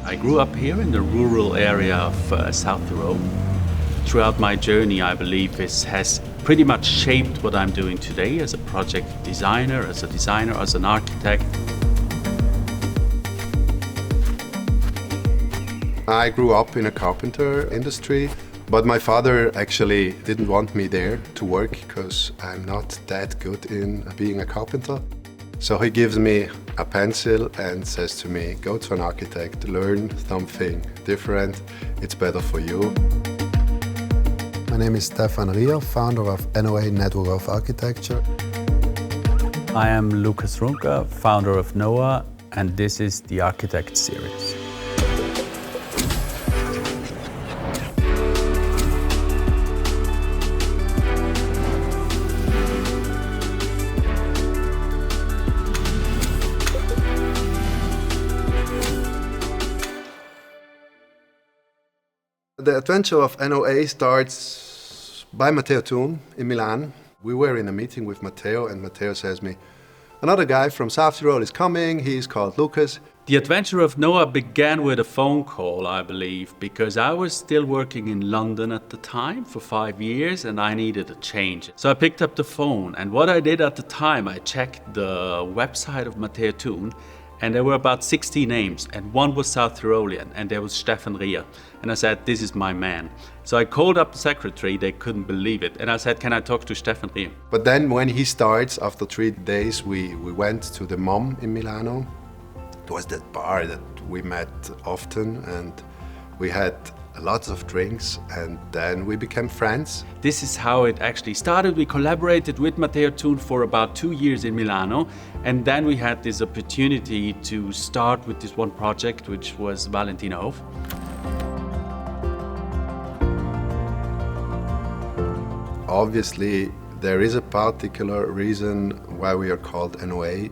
I grew up here in the rural area of South Tyrol. Throughout my journey, I believe this has pretty much shaped what I'm doing today as a project designer, as an architect. I grew up in a carpenter industry, but my father actually didn't want me there to work because I'm not that good in being a carpenter. So he gives me a pencil and says to me, go to an architect, learn something different, it's better for you. My name is Stefan Rier, founder of NOA Network of Architecture. I am Lukas Rungger, founder of NOA, and this is the Architect Series. The adventure of NOA starts by Matteo Thun in Milan. We were in a meeting with Matteo and Matteo says me, another guy from South Tyrol is coming, he's called Lukas. The adventure of NOA began with a phone call, I believe, because I was still working in London at the time for 5 years and I needed a change. So I picked up the phone, and what I did at the time, I checked the website of Matteo Thun, and there were about 60 names, and one was South Tyrolean, and there was Stefan Rier. And I said, this is my man. So I called up the secretary, they couldn't believe it, and I said, can I talk to Stefan Rier? But then when he starts, after 3 days, we went to the Mom in Milano. It was that bar that we met often, and we had lots of drinks, and then we became friends. This is how it actually started. We collaborated with Matteo Thun for about 2 years in Milano, and then we had this opportunity to start with this one project, which was Valentinhof. Obviously, there is a particular reason why we are called NOA.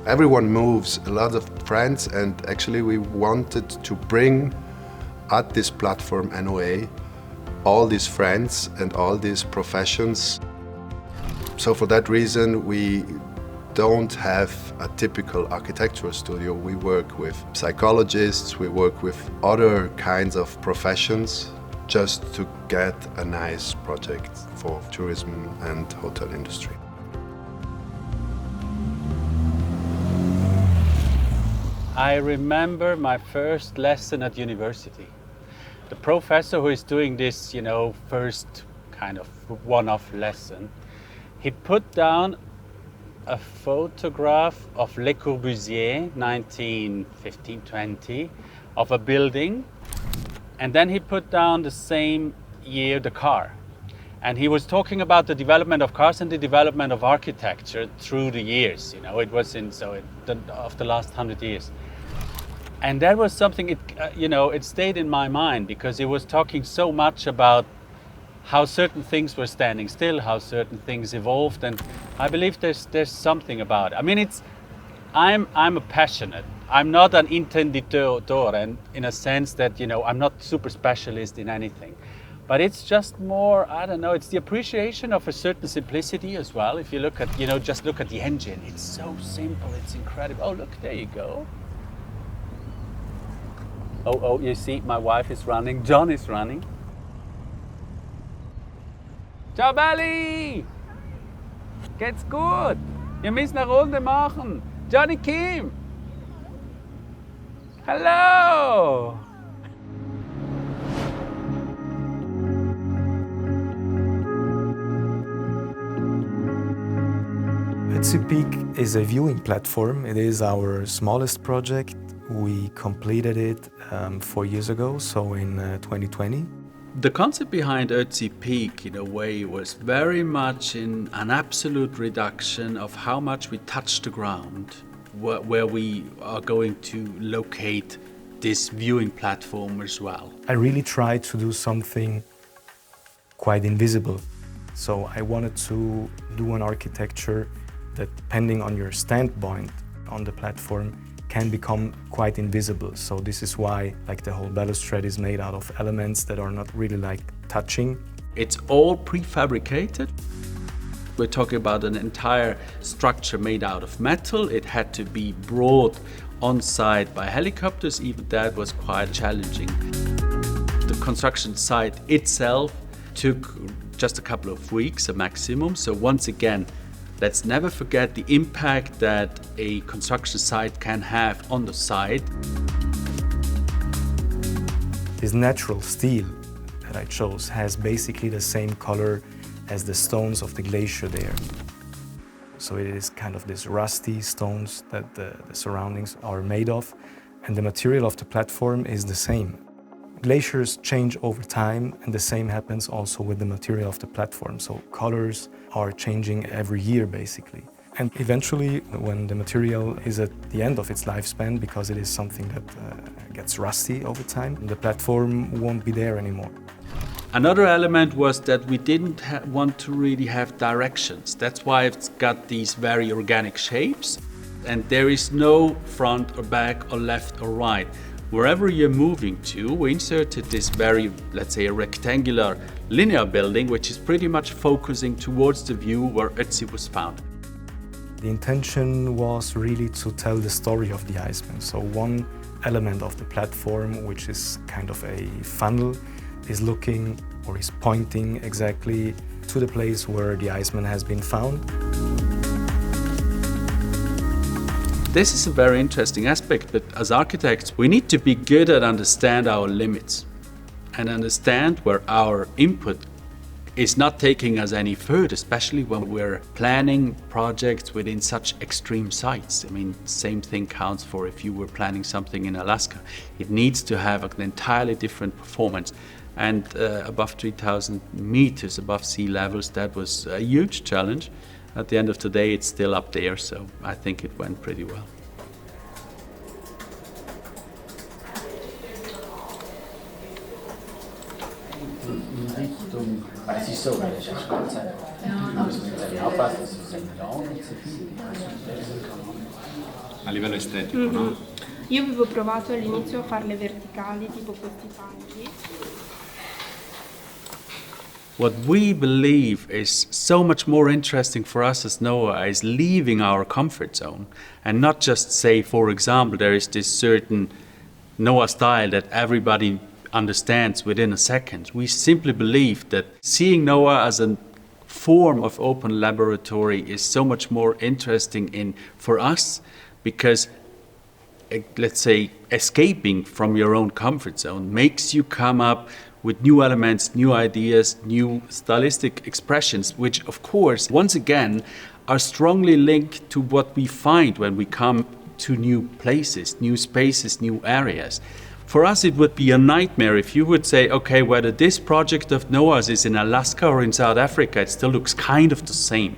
Everyone moves, a lot of friends, and actually we wanted to bring at this platform NOA all these friends and all these professions. So for that reason we don't have a typical architectural studio. We work with psychologists, we work with other kinds of professions just to get a nice project for tourism and hotel industry. I remember my first lesson at university. The professor who is doing this, first kind of one-off lesson, he put down a photograph of Le Corbusier, 1915-20, of a building, and then he put down the same year the car. And he was talking about the development of cars and the development of architecture through the years. It was of the last 100 years. And that was something, it stayed in my mind because he was talking so much about how certain things were standing still, how certain things evolved, and I believe there's something about it. I mean, I'm a passionate. I'm not an intenditore, and in a sense that I'm not super specialist in anything, but it's just more, I don't know. It's the appreciation of a certain simplicity as well. If you look at just look at the engine, it's so simple, it's incredible. Oh, look, there you go. Oh, you see, my wife is running, John is running. Ciao, Belly! Geht's gut? Wir müssen eine Runde machen. Johnny Kim! Hello! Ötzi Peak is a viewing platform. It is our smallest project. We completed it 4 years ago, so in 2020. The concept behind Ötzi Peak, in a way, was very much in an absolute reduction of how much we touch the ground, where we are going to locate this viewing platform as well. I really tried to do something quite invisible. So I wanted to do an architecture that, depending on your standpoint on the platform, can become quite invisible. So this is why the whole balustrade is made out of elements that are not really touching. It's all prefabricated. We're talking about an entire structure made out of metal. It had to be brought on site by helicopters. Even that was quite challenging. The construction site itself took just a couple of weeks, a maximum. So once again, let's never forget the impact that a construction site can have on the site. This natural steel that I chose has basically the same color as the stones of the glacier there. So it is kind of this rusty stones that the surroundings are made of, and the material of the platform is the same. Glaciers change over time, and the same happens also with the material of the platform. So colors are changing every year, basically. And eventually, when the material is at the end of its lifespan, because it is something that gets rusty over time, the platform won't be there anymore. Another element was that we didn't want to really have directions. That's why it's got these very organic shapes, and there is no front or back or left or right. Wherever you're moving to, we inserted this very, let's say, a rectangular linear building, which is pretty much focusing towards the view where Ötzi was found. The intention was really to tell the story of the Iceman. So one element of the platform, which is kind of a funnel, is looking or is pointing exactly to the place where the Iceman has been found. This is a very interesting aspect, but as architects, we need to be good at understand our limits and understand where our input is not taking us any further, especially when we're planning projects within such extreme sites. I mean, same thing counts for if you were planning something in Alaska. It needs to have an entirely different performance. And above 3,000 meters above sea levels, that was a huge challenge. At the end of the day, it's still up there, so I think it went pretty well. A livello estetico, no? Io avevo provato all'inizio a farle verticali, tipo questi tagli. What we believe is so much more interesting for us as NOA is leaving our comfort zone and not just say, for example, there is this certain NOA style that everybody understands within a second. We simply believe that seeing NOA as a form of open laboratory is so much more interesting for us because, let's say, escaping from your own comfort zone makes you come up with new elements, new ideas, new stylistic expressions, which of course, once again, are strongly linked to what we find when we come to new places, new spaces, new areas. For us, it would be a nightmare if you would say, okay, whether this project of NOAA's is in Alaska or in South Africa, it still looks kind of the same.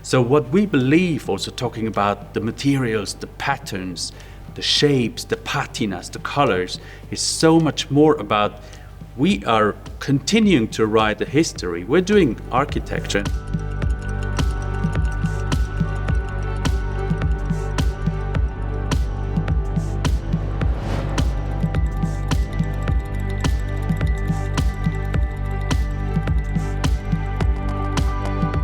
So what we believe, also talking about the materials, the patterns, the shapes, the patinas, the colors, is so much more about we are continuing to write the history. We're doing architecture.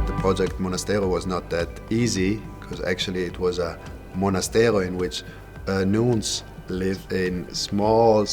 The project Monastero was not that easy because actually it was a monastero in which nuns live in small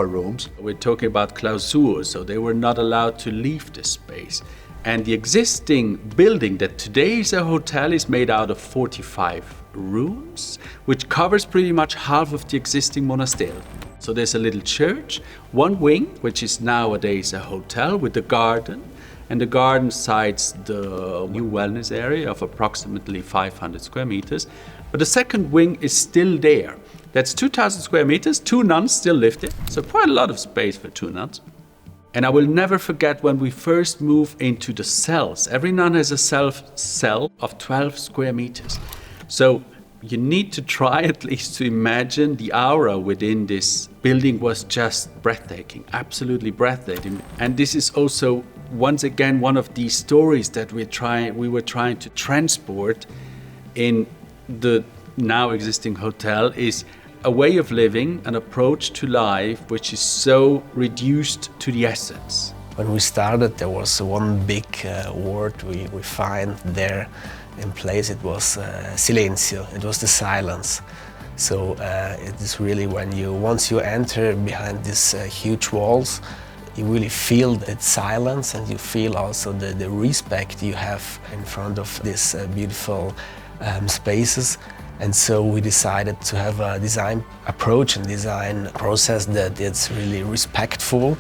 rooms. We're talking about Klausur, so they were not allowed to leave this space. And the existing building that today is a hotel is made out of 45 rooms, which covers pretty much half of the existing Monastero. So there's a little church, one wing, which is nowadays a hotel with a garden, and the garden sides the new wellness area of approximately 500 square meters. But the second wing is still there. That's 2,000 square meters, 2 nuns still live there, so quite a lot of space for 2 nuns. And I will never forget when we first moved into the cells. Every nun has a cell of 12 square meters. So you need to try at least to imagine the aura within this building was just breathtaking, absolutely breathtaking. And this is also, once again, one of these stories that we were trying to transport in the now existing hotel is a way of living, an approach to life which is so reduced to the essence. When we started, there was one big word we find there in place. It was silencio, it was the silence. So it is really once you enter behind these huge walls, you really feel that silence, and you feel also the respect you have in front of these beautiful spaces. And so we decided to have a design approach and design process that it's really respectful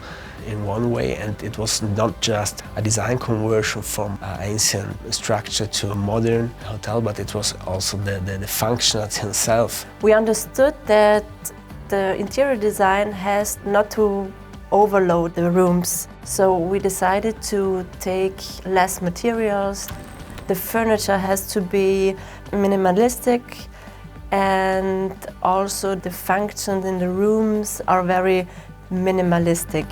in one way, and it was not just a design conversion from an ancient structure to a modern hotel, but it was also the function itself. We understood that the interior design has not to overload the rooms, so we decided to take less materials. The furniture has to be minimalistic, and also the functions in the rooms are very minimalistic.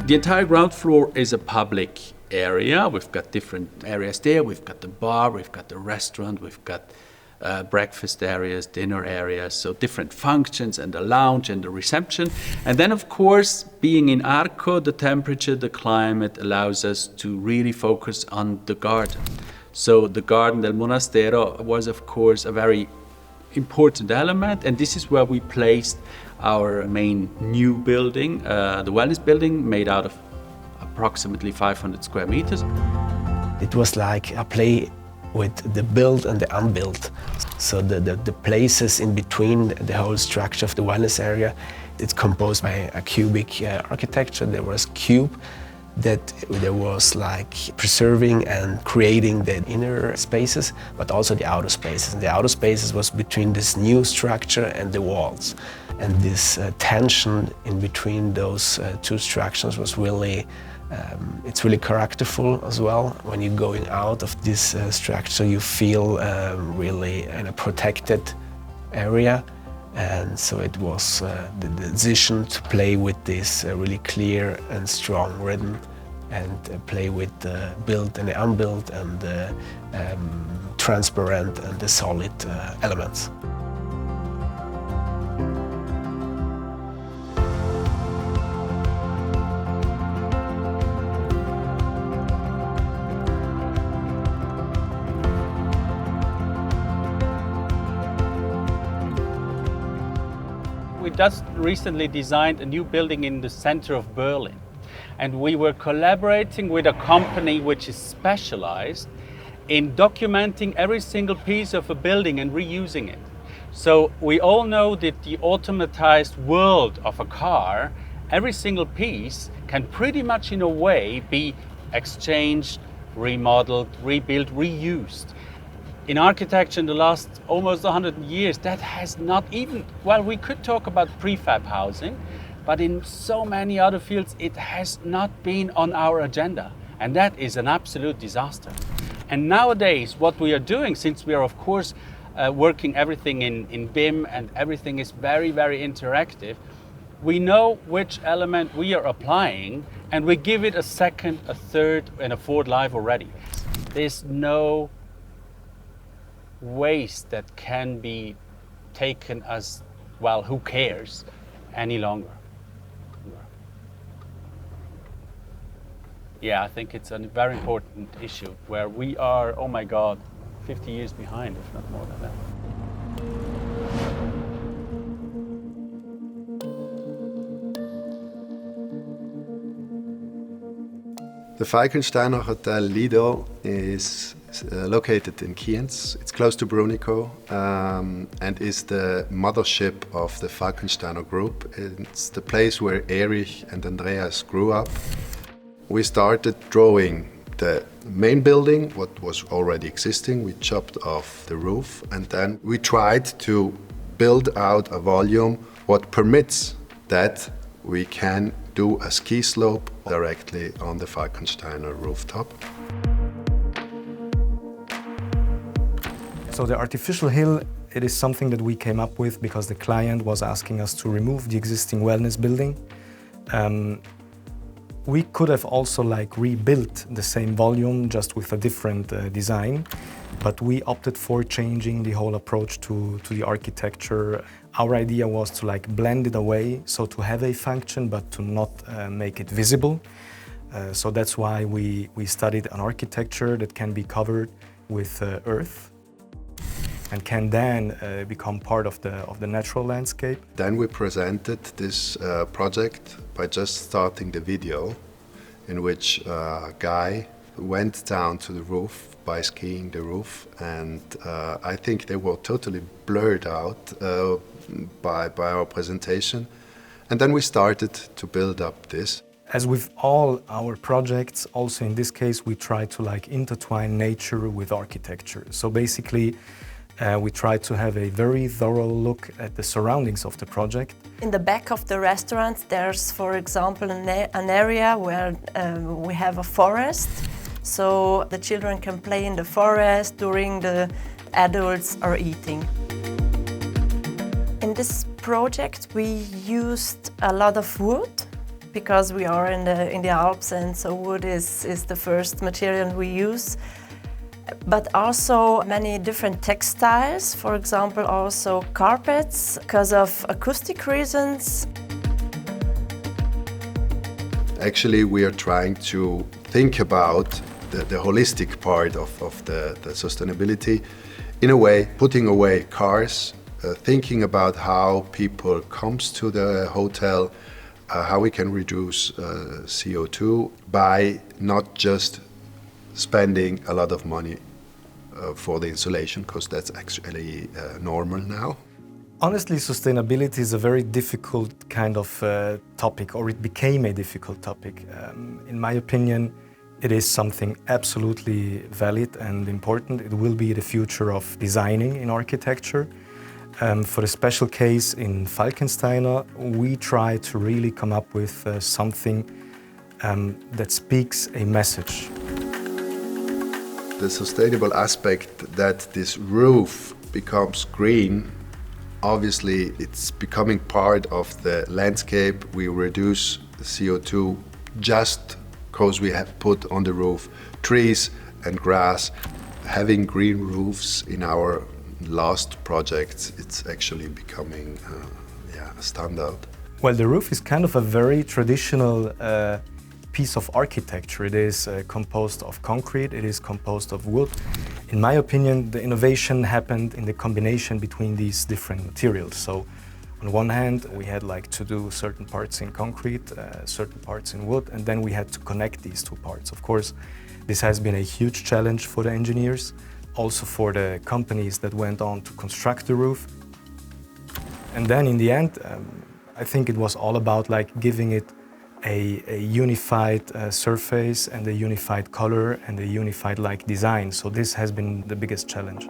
The entire ground floor is a public area. We've got different areas there. We've got the bar, we've got the restaurant, we've got breakfast areas, dinner areas, so different functions, and the lounge and the reception. And then, of course, being in Arco, the temperature, the climate allows us to really focus on the garden. So the garden del Monastero was, of course, a very important element, and this is where we placed our main new building, the wellness building, made out of approximately 500 square meters. It was like a play with the built and the unbuilt. So the places in between the whole structure of the wellness area, it's composed by a cubic architecture. There was cube that there was like preserving and creating the inner spaces, but also the outer spaces. And the outer spaces was between this new structure and the walls. And this tension in between those two structures was really, it's really characterful as well. When you're going out of this structure, you feel really in a protected area. And so it was the decision to play with this really clear and strong rhythm, and play with the built and the unbuilt, and the transparent and the solid elements. We just recently designed a new building in the center of Berlin. And we were collaborating with a company which is specialized in documenting every single piece of a building and reusing it. So we all know that the automatized world of a car, every single piece can pretty much in a way be exchanged, remodeled, rebuilt, reused. In architecture in the last almost 100 years, that has not even, well, we could talk about prefab housing, but in so many other fields, it has not been on our agenda. And that is an absolute disaster. And nowadays, what we are doing, since we are, of course, working everything in BIM and everything is very, very interactive, we know which element we are applying, and we give it a second, a third, and a fourth life already. There's no waste that can be taken as, well, who cares any longer. Yeah, I think it's a very important issue where we are, oh my God, 50 years behind, if not more than that. The Falkensteiner Hotel Lido is located in Kienz. It's close to Brunico and is the mothership of the Falkensteiner Group. It's the place where Erich and Andreas grew up. We started drawing the main building, what was already existing. We chopped off the roof, and then we tried to build out a volume what permits that we can do a ski slope directly on the Falkensteiner rooftop. So the artificial hill, it is something that we came up with because the client was asking us to remove the existing wellness building. We could have also rebuilt the same volume just with a different design, but we opted for changing the whole approach to the architecture. Our idea was to blend it away, so to have a function but to not make it visible. So that's why we studied an architecture that can be covered with earth. and can then become part of the natural landscape. Then we presented this project by just starting the video, in which a guy went down to the roof by skiing the roof, and I think they were totally blurred out by our presentation. And then we started to build up this. As with all our projects, also in this case, we try to intertwine nature with architecture. So basically, we try to have a very thorough look at the surroundings of the project. In the back of the restaurant, there's, for example, an area where we have a forest. So the children can play in the forest during the adults are eating. In this project, we used a lot of wood because we are in the Alps, and so wood is the first material we use. But also many different textiles, for example, also carpets, because of acoustic reasons. Actually, we are trying to think about the holistic part of the sustainability. In a way, putting away cars, thinking about how people comes to the hotel, how we can reduce CO2 by not just spending a lot of money for the insulation, because that's actually normal now. Honestly, sustainability is a very difficult kind of topic, or it became a difficult topic. In my opinion, it is something absolutely valid and important. It will be the future of designing in architecture. For the special case in Falkensteiner, we try to really come up with something that speaks a message. The sustainable aspect that this roof becomes green, obviously it's becoming part of the landscape. We reduce CO2 just because we have put on the roof trees and grass. Having green roofs in our last projects, it's actually becoming a standard. Well, the roof is kind of a very traditional piece of architecture. It is composed of concrete, it is composed of wood. In my opinion, the innovation happened in the combination between these different materials. So on one hand, we had to do certain parts in concrete, certain parts in wood, and then we had to connect these two parts. Of course, this has been a huge challenge for the engineers, also for the companies that went on to construct the roof. And then in the end, I think it was all about giving it a unified surface and a unified color and a unified design. So this has been the biggest challenge.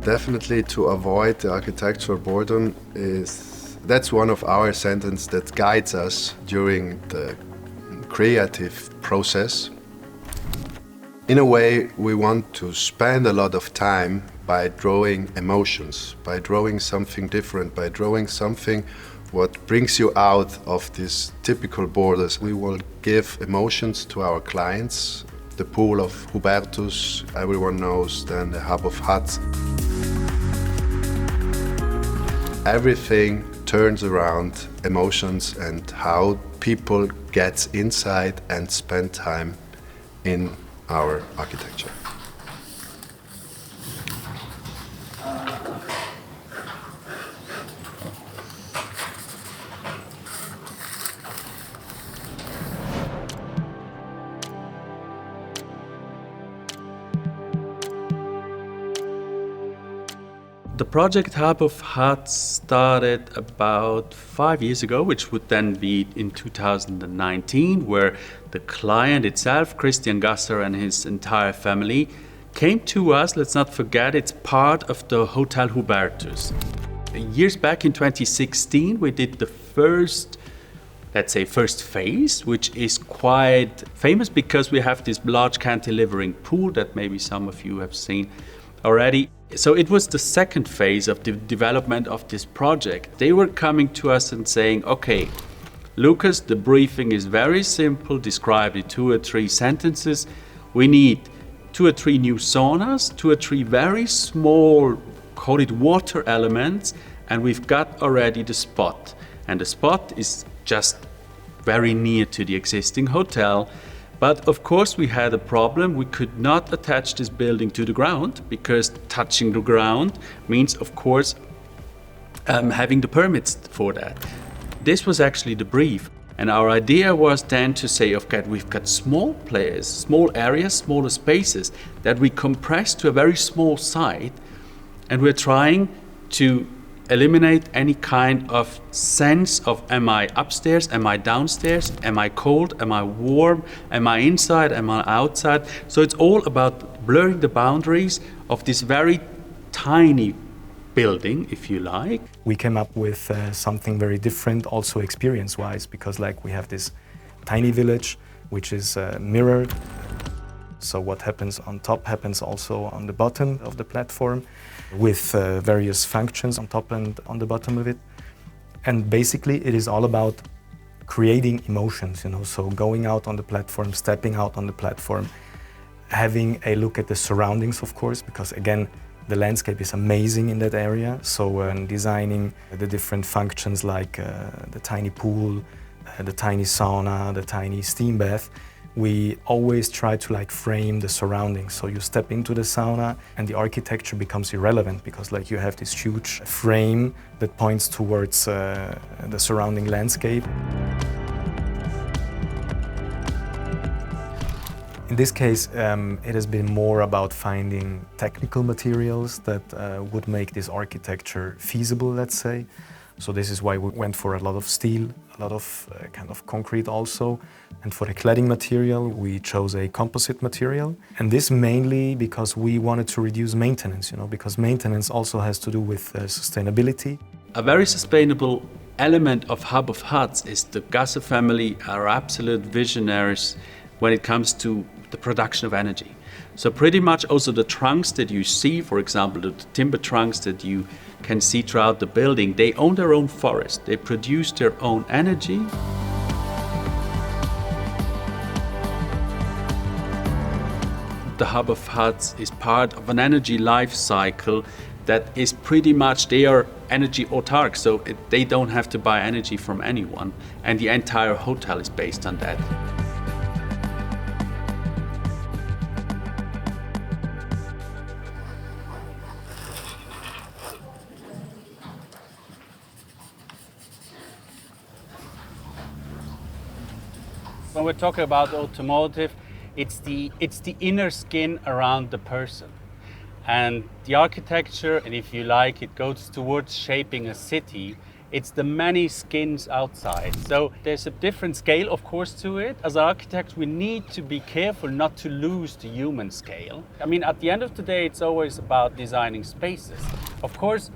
Definitely to avoid the architectural boredom that's one of our sentences that guides us during the creative process. In a way, we want to spend a lot of time by drawing emotions, by drawing something different, by drawing something what brings you out of these typical borders. We will give emotions to our clients. The pool of Hubertus, everyone knows, then the hub of huts. Everything turns around emotions and how people get inside and spend time in our architecture. The project Hub of Huts started about 5 years ago, which would then be in 2019, where the client itself, Christian Gasser and his entire family, came to us. Let's not forget, it's part of the Hotel Hubertus. Years back in 2016, we did the first phase, which is quite famous because we have this large cantilevering pool that maybe some of you have seen already. So it was the second phase of the development of this project. They were coming to us and saying, okay, Lukas, the briefing is very simple, described in 2 or 3 sentences. We need 2 or 3 new saunas, 2 or 3 very small, call it water elements, and we've got already the spot. And the spot is just very near to the existing hotel. But of course we had a problem. We could not attach this building to the ground because touching the ground means, of course, having the permits for that. This was actually the brief. And our idea was then to say, okay, we've got small players, small areas, smaller spaces that we compress to a very small site. And we're trying to eliminate any kind of sense of, am I upstairs, am I downstairs, am I cold, am I warm, am I inside, am I outside? So it's all about blurring the boundaries of this very tiny building, if you like. We came up with something very different, also experience-wise, because like we have this tiny village, which is mirrored. So what happens on top happens also on the bottom of the platform, with various functions on top and on the bottom of it. And basically it is all about creating emotions, so going out on the platform, stepping out on the platform, having a look at the surroundings, of course, because again, the landscape is amazing in that area. So designing the different functions like the tiny pool, the tiny sauna, the tiny steam bath, we always try to frame the surroundings. So you step into the sauna and the architecture becomes irrelevant because you have this huge frame that points towards the surrounding landscape. In this case, it has been more about finding technical materials that would make this architecture feasible, let's say. So this is why we went for a lot of steel, a lot of kind of concrete also. And for the cladding material, we chose a composite material. And this mainly because we wanted to reduce maintenance, because maintenance also has to do with sustainability. A very sustainable element of Hub of Huts is the Gasser family are absolute visionaries when it comes to the production of energy. So pretty much also the trunks that you see, for example, the timber trunks that you can see throughout the building, they own their own forest. They produce their own energy. The Hub of Huts is part of an energy life cycle that is pretty much, they are energy autark, so they don't have to buy energy from anyone. And the entire hotel is based on that. When we're talking about automotive, it's the inner skin around the person. And the architecture, and if you like, it goes towards shaping a city. It's the many skins outside. So there's a different scale, of course, to it. As architects, we need to be careful not to lose the human scale. I mean, at the end of the day, it's always about designing spaces. Of course,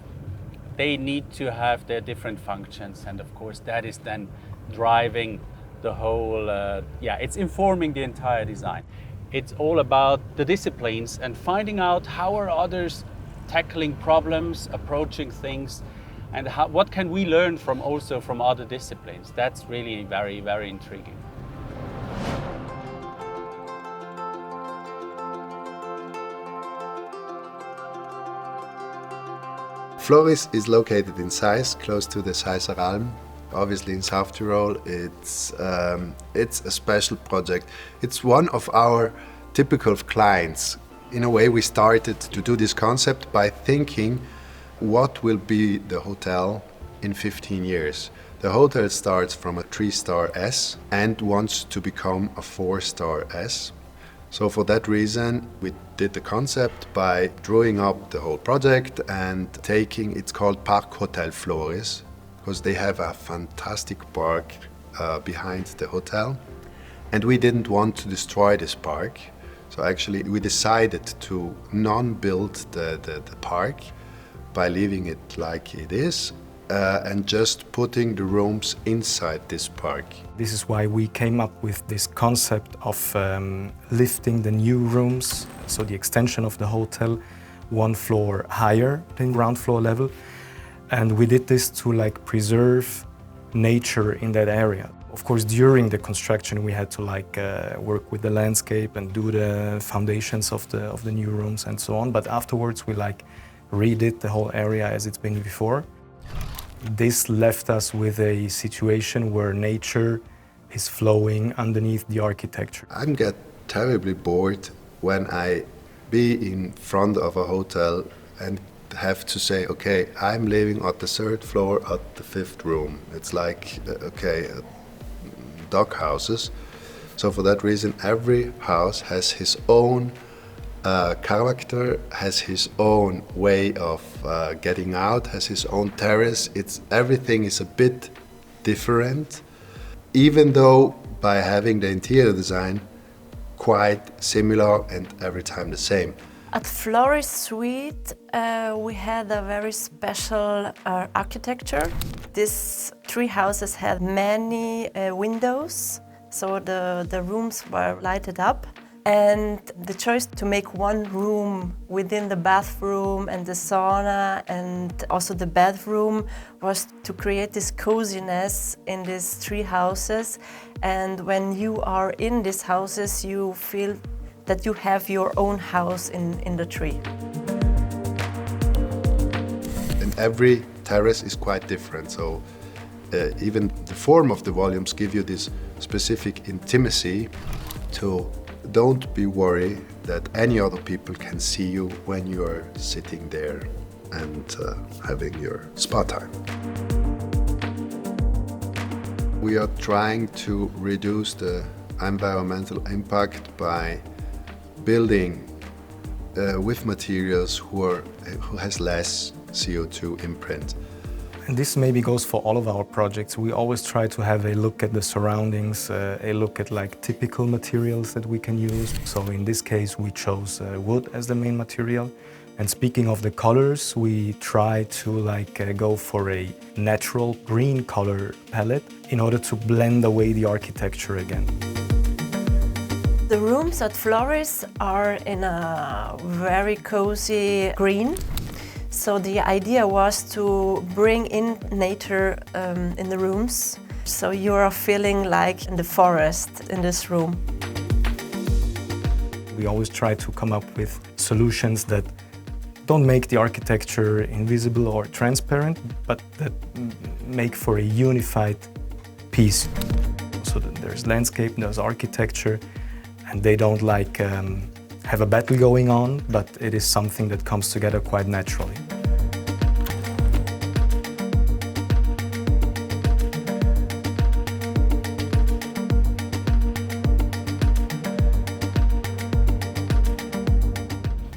they need to have their different functions. And of course, that is then driving the whole, it's informing the entire design. It's all about the disciplines and finding out how are others tackling problems, approaching things, and what can we learn from other disciplines. That's really very, very intriguing. Floris is located in Seis, close to the Seiser Alm. Obviously in South Tyrol, it's a special project. It's one of our typical clients. In a way, we started to do this concept by thinking what will be the hotel in 15 years. The hotel starts from a 3-star S and wants to become a 4-star S. So for that reason, we did the concept by drawing up the whole project and it's called Park Hotel Floris, because they have a fantastic park behind the hotel. And we didn't want to destroy this park. So actually we decided to non-build the park by leaving it like it is and just putting the rooms inside this park. This is why we came up with this concept of lifting the new rooms, so the extension of the hotel 1 floor higher than ground floor level. And we did this to preserve nature in that area. Of course, during the construction, we had to work with the landscape and do the foundations of the new rooms and so on. But afterwards, we redid the whole area as it's been before. This left us with a situation where nature is flowing underneath the architecture. I get terribly bored when I be in front of a hotel and have to say, okay, I'm living at the 3rd floor at the 5th room. It's like, dog houses. So for that reason, every house has his own character, has his own way of getting out, has his own terrace. Everything is a bit different, even though by having the interior design quite similar and every time the same. At Floris Suite, we had a very special architecture. These 3 houses had many windows, so the rooms were lighted up. And the choice to make one room within the bathroom and the sauna and also the bedroom was to create this coziness in these 3 houses. And when you are in these houses, you feel that you have your own house in the tree. And every terrace is quite different, so even the form of the volumes give you this specific intimacy to don't be worried that any other people can see you when you are sitting there and having your spa time. We are trying to reduce the environmental impact by building with materials who has less CO2 imprint. And this maybe goes for all of our projects. We always try to have a look at the surroundings, a look at like typical materials that we can use. So in this case, we chose wood as the main material. And speaking of the colors, we try to go for a natural green color palette in order to blend away the architecture again. The rooms at Floris are in a very cozy green. So the idea was to bring in nature in the rooms, so you are feeling like in the forest in this room. We always try to come up with solutions that don't make the architecture invisible or transparent, but that make for a unified piece. So that there's landscape, there's architecture, and they don't have a battle going on, but it is something that comes together quite naturally.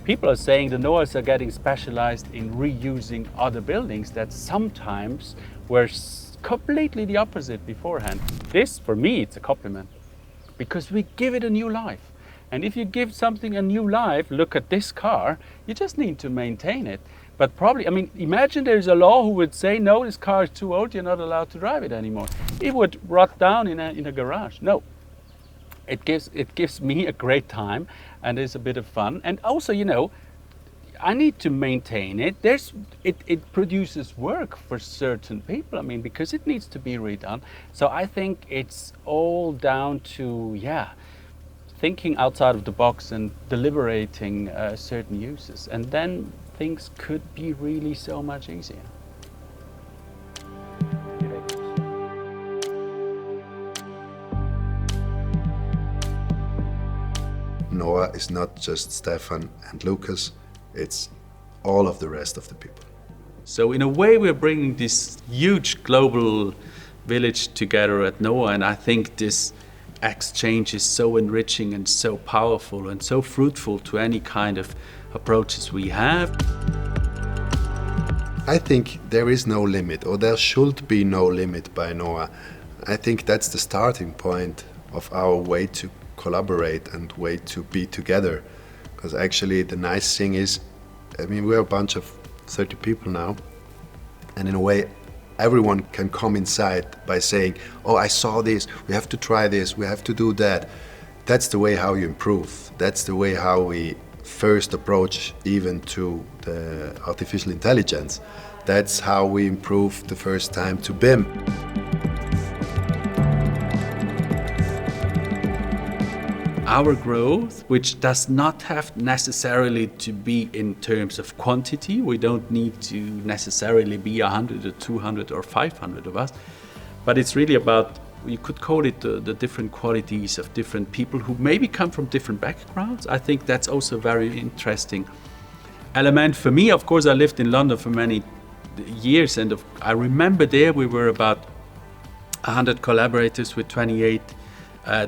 People are saying the NOAs are getting specialized in reusing other buildings that sometimes were completely the opposite beforehand. This, for me, it's a compliment, because we give it a new life. And if you give something a new life, look at this car, you just need to maintain it. But probably, imagine there's a law who would say, no, this car is too old, you're not allowed to drive it anymore. It would rot down in a garage. No. It gives me a great time and it's a bit of fun. And also, I need to maintain it. It produces work for certain people, because it needs to be redone. So I think it's all down to, thinking outside of the box and deliberating certain uses. And then things could be really so much easier. NOA is not just Stefan and Lukas, it's all of the rest of the people. So in a way we're bringing this huge global village together at NOA, and I think this exchange is so enriching and so powerful and so fruitful to any kind of approaches we have. I think there is no limit, or there should be no limit by NOA. I think that's the starting point of our way to collaborate and way to be together. Because actually the nice thing is, we're a bunch of 30 people now, and in a way everyone can come inside by saying, oh, I saw this, we have to try this, we have to do that. That's the way how you improve. That's the way how we first approach even to the artificial intelligence. That's how we improve the first time to BIM. Our growth, which does not have necessarily to be in terms of quantity, we don't need to necessarily be 100 or 200 or 500 of us, but it's really about You could call it the different qualities of different people who maybe come from different backgrounds. I think that's also a very interesting element. For me, of course, I lived in London for many years, and I remember there we were about 100 collaborators with 28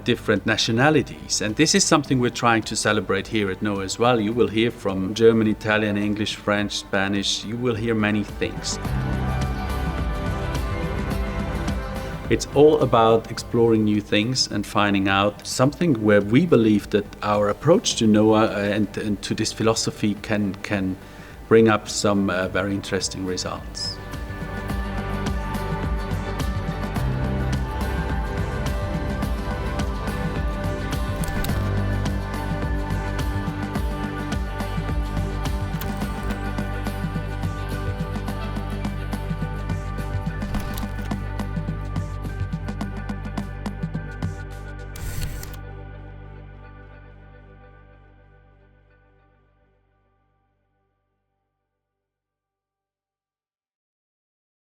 different nationalities. And this is something we're trying to celebrate here at NOA as well. You will hear from German, Italian, English, French, Spanish. You will hear many things. It's all about exploring new things and finding out something where we believe that our approach to NOA and to this philosophy can bring up some very interesting results.